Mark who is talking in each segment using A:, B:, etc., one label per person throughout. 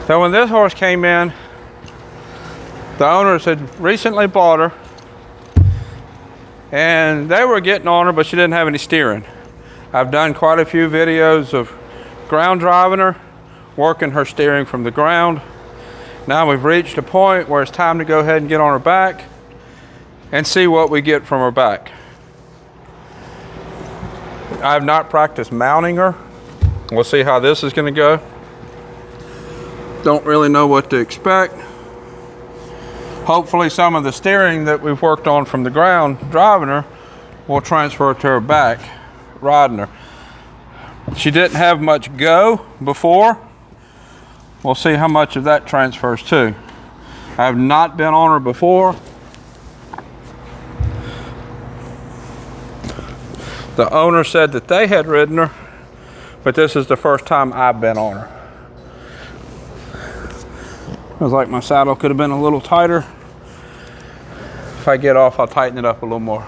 A: So when this horse came in, the owners had recently bought her, and they were getting on her, but she didn't have any steering. I've done quite a few videos of ground driving her, working her steering from the ground. Now we've reached a point where it's time to go ahead and get on her back and see what we get from her back. I have not practiced mounting her. We'll see how this is going to go. Don't really know what to expect. Hopefully some of the steering that we've worked on from the ground driving her will transfer to her back riding her. She didn't have much go before. We'll see how much of that transfers too. I have not been on her before. The owner said that they had ridden her, but this is the first time I've been on her. Feels like my saddle could have been a little tighter. If I get off, I'll tighten it up a little more.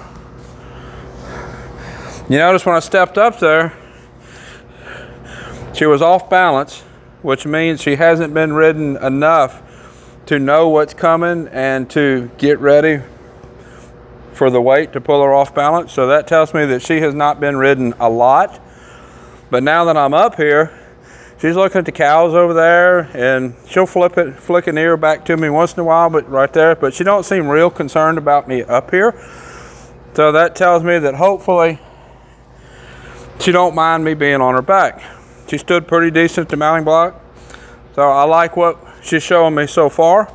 A: You notice when I stepped up there, she was off balance, which means she hasn't been ridden enough to know what's coming and to get ready for the weight to pull her off balance. So that tells me that she has not been ridden a lot. But now that I'm up here, she's looking at the cows over there, and she'll flick an ear back to me once in a while, but right there. But she don't seem real concerned about me up here. So that tells me that hopefully she don't mind me being on her back. She stood pretty decent at the mounting block. So I like what she's showing me so far.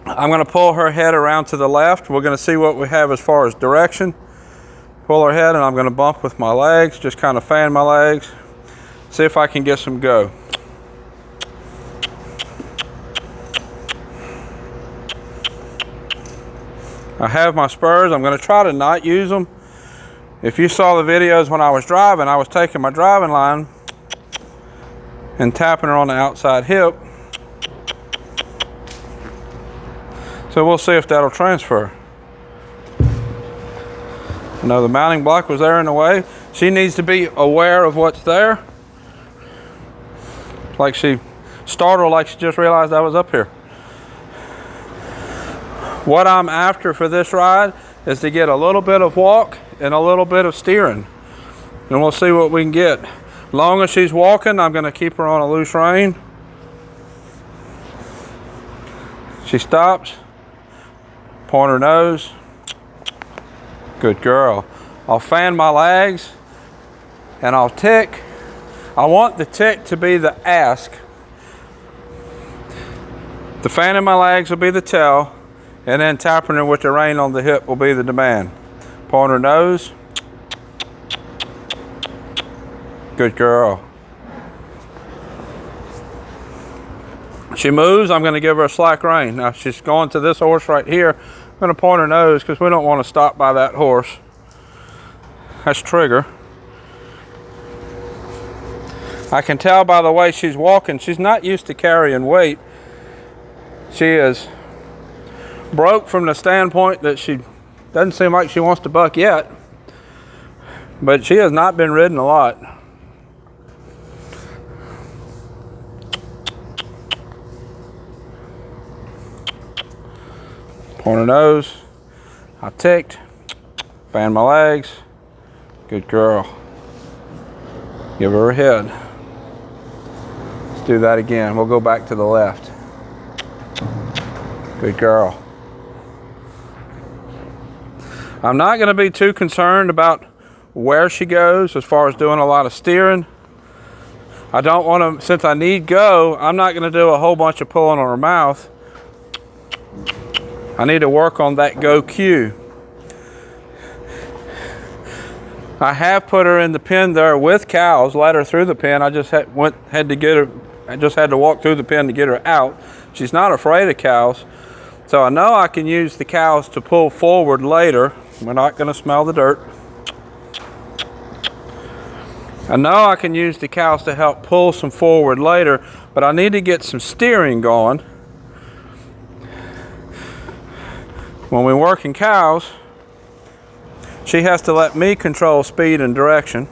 A: I'm going to pull her head around to the left. We're going to see what we have as far as direction. Pull her head, and I'm going to bump with my legs, just kind of fan my legs. See if I can get some go. I have my spurs. I'm going to try to not use them. If you saw the videos when I was driving, I was taking my driving line and tapping her on the outside hip. So we'll see if that'll transfer. I know the mounting block was there in the way. She needs to be aware of what's there. Like she startled, like she just realized I was up here. What I'm after for this ride is to get a little bit of walk and a little bit of steering. And we'll see what we can get. As long as she's walking, I'm going to keep her on a loose rein. She stops. Point her nose. Good girl. I'll fan my legs and I'll tick. I want the tick to be the ask. The fanning my legs will be the tell, and then tapping her with the rein on the hip will be the demand. Point her nose. Good girl. She moves, I'm going to give her a slack rein. Now she's going to this horse right here. I'm going to point her nose because we don't want to stop by that horse. That's trigger. I can tell by the way she's walking, she's not used to carrying weight. She is broke from the standpoint that she doesn't seem like she wants to buck yet. But she has not been ridden a lot. Point her nose. I ticked. Fan my legs. Good girl. Give her a head. Let's do that again. We'll go back to the left. Good girl. I'm not going to be too concerned about where she goes as far as doing a lot of steering. I don't want to, since I need go, I'm not going to do a whole bunch of pulling on her mouth. I need to work on that go cue. I have put her in the pen there with cows, led her through the pen. I just had to walk through the pen to get her out. She's not afraid of cows. So I know I can use the cows to pull forward later. We're not going to smell the dirt. I know I can use the cows to help pull some forward later, but I need to get some steering going. When we're working cows, she has to let me control speed and direction.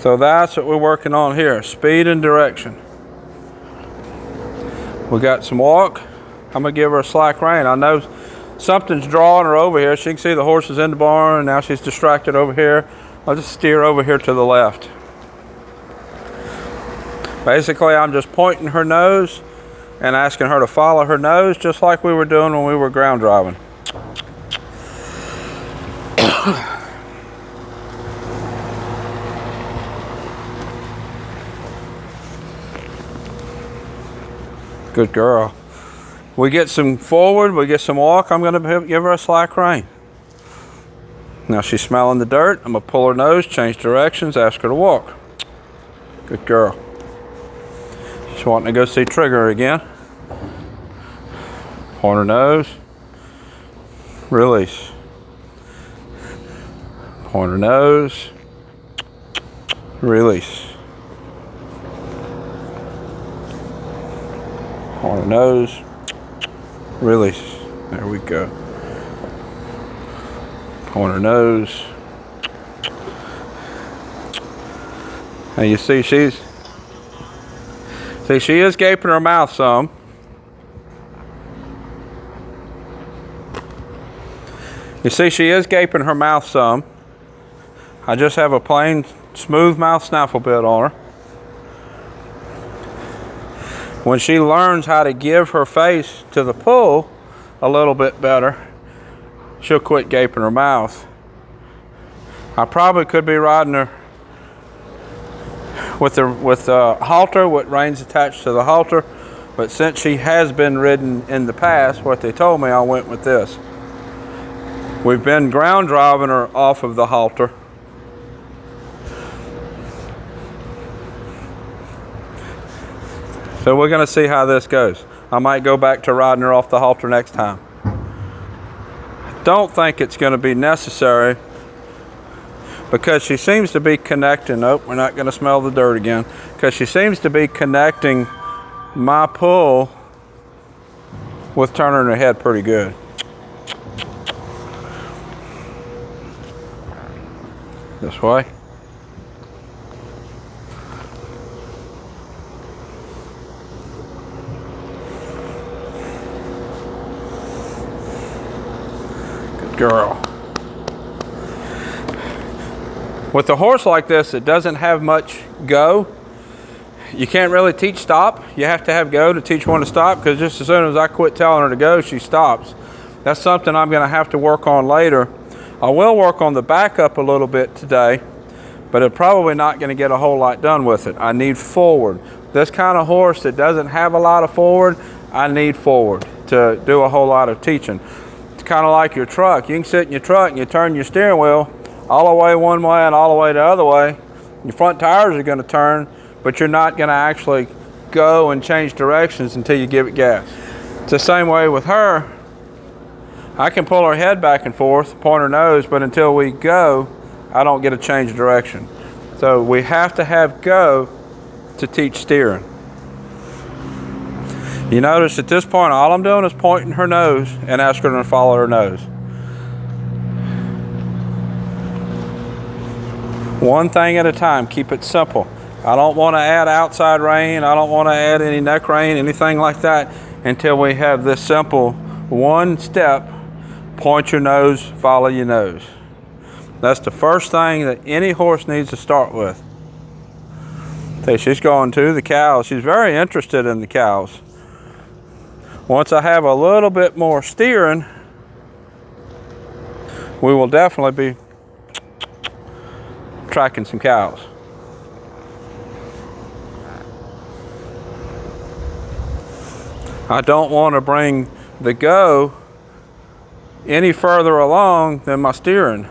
A: So that's what we're working on here, speed and direction. We got some walk. I'm gonna give her a slack rein. I know something's drawing her over here. She can see the horses in the barn, and now she's distracted over here. I'll just steer over here to the left. Basically, I'm just pointing her nose and asking her to follow her nose, just like we were doing when we were ground driving. Good girl. We get some forward, we get some walk. I'm going to give her a slack rein. Now she's smelling the dirt. I'm going to pull her nose, change directions, ask her to walk. Good girl. She's wanting to go see Trigger again. Point her nose. Release. Point her nose. Release. Point her nose. Release. There we go. Point her nose. And you see she is gaping her mouth some. You see she is gaping her mouth some. I just have a plain smooth mouth snaffle bit on her. When she learns how to give her face to the pull a little bit better, she'll quit gaping her mouth. I probably could be riding her with the halter, with reins attached to the halter, but since she has been ridden in the past, what they told me, I went with this. We've been ground driving her off of the halter. So we're going to see how this goes. I might go back to riding her off the halter next time. Don't think it's going to be necessary because she seems to be connecting. Nope, we're not going to smell the dirt again. Because she seems to be connecting my pull with turning her head pretty good. This way. Girl. With a horse like this, it doesn't have much go. You can't really teach stop. You have to have go to teach one to stop, because just as soon as I quit telling her to go, she stops. That's something I'm going to have to work on later. I will work on the backup a little bit today, but I'm probably not going to get a whole lot done with it. I need forward. This kind of horse that doesn't have a lot of forward, I need forward to do a whole lot of teaching. Kind of like your truck. You can sit in your truck and you turn your steering wheel all the way one way and all the way the other way. Your front tires are going to turn, but you're not going to actually go and change directions until you give it gas. It's the same way with her. I can pull her head back and forth, point her nose, but until we go, I don't get a change of direction. So we have to have go to teach steering. You notice at this point, all I'm doing is pointing her nose and asking her to follow her nose. One thing at a time, keep it simple. I don't want to add outside rein, I don't want to add any neck rein, anything like that, until we have this simple one step, point your nose, follow your nose. That's the first thing that any horse needs to start with. Okay, she's going to the cows. She's very interested in the cows. Once I have a little bit more steering, we will definitely be tracking some cows. I don't want to bring the go any further along than my steering.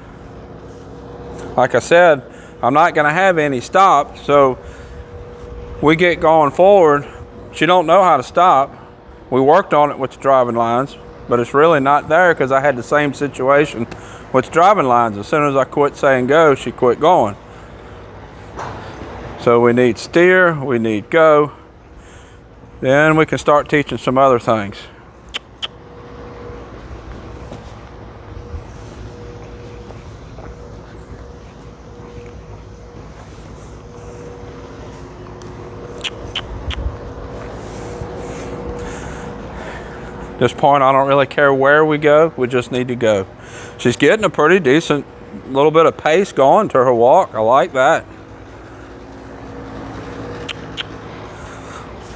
A: Like I said, I'm not going to have any stop, so we get going forward. She don't know how to stop. We worked on it with the driving lines, but it's really not there because I had the same situation with driving lines. As soon as I quit saying go, she quit going. So we need steer, we need go. Then we can start teaching some other things. this point, I don't really care where we go. We just need to go. She's getting a pretty decent little bit of pace going to her walk. I like that.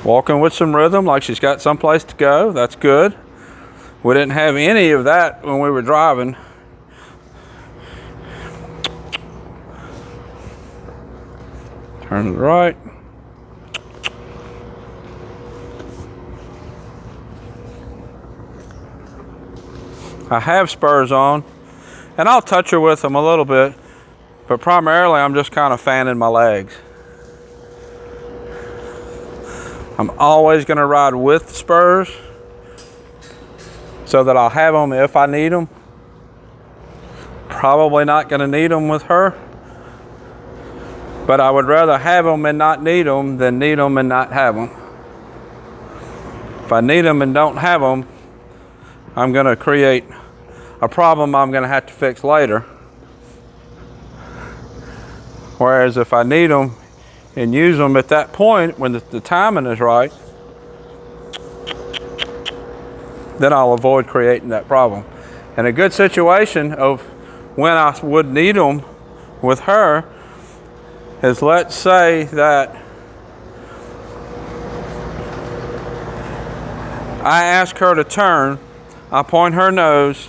A: Walking with some rhythm, like she's got someplace to go. That's good. We didn't have any of that when we were driving. Turn to the right. I have spurs on, and I'll touch her with them a little bit, but primarily I'm just kind of fanning my legs. I'm always going to ride with spurs so that I'll have them if I need them. Probably not going to need them with her, but I would rather have them and not need them than need them and not have them. If I need them and don't have them, I'm going to create a problem I'm going to have to fix later. Whereas if I need them and use them at that point when the timing is right, then I'll avoid creating that problem. And a good situation of when I would need them with her is, let's say that I ask her to turn, I point her nose,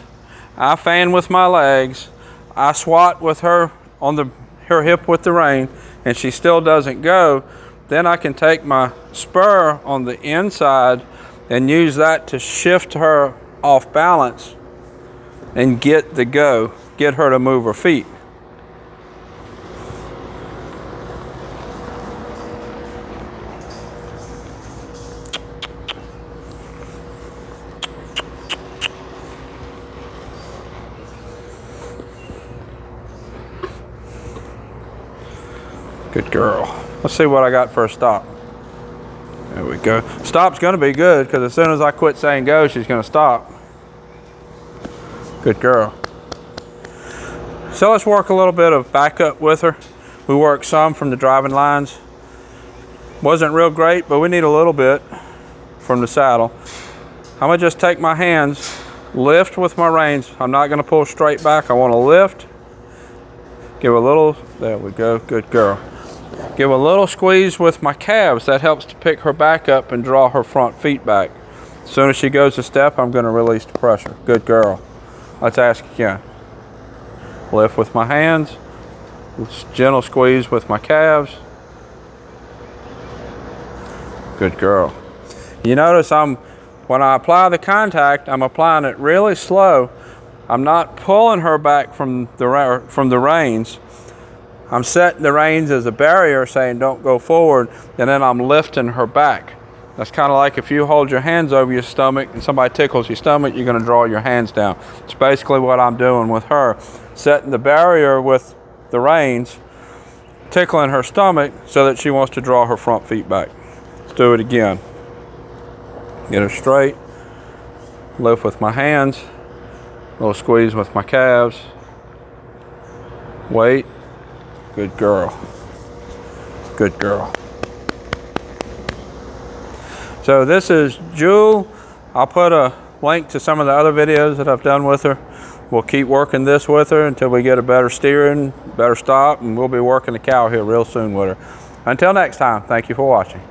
A: I fan with my legs, I swat with her on her hip with the rein, and she still doesn't go. Then I can take my spur on the inside and use that to shift her off balance and get her to move her feet. Good girl. Let's see what I got for a stop. There we go. Stop's going to be good because as soon as I quit saying go, she's going to stop. Good girl. So let's work a little bit of backup with her. We worked some from the driving lines. Wasn't real great, but we need a little bit from the saddle. I'm going to just take my hands, lift with my reins. I'm not going to pull straight back. I want to lift. Give a little, there we go, good girl. Give a little squeeze with my calves. That helps to pick her back up and draw her front feet back. As soon as she goes a step, I'm going to release the pressure. Good girl. Let's ask again. Lift with my hands. Gentle squeeze with my calves. Good girl. You notice when I apply the contact, I'm applying it really slow. I'm not pulling her back from the reins. I'm setting the reins as a barrier saying don't go forward, and then I'm lifting her back. That's kind of like if you hold your hands over your stomach and somebody tickles your stomach, you're going to draw your hands down. It's basically what I'm doing with her. Setting the barrier with the reins, tickling her stomach so that she wants to draw her front feet back. Let's do it again. Get her straight. Lift with my hands. A little squeeze with my calves. Wait. Good girl. Good girl. So this is Jewel. I'll put a link to some of the other videos that I've done with her. We'll keep working this with her until we get a better steering, better stop, and we'll be working the cow here real soon with her. Until next time, thank you for watching.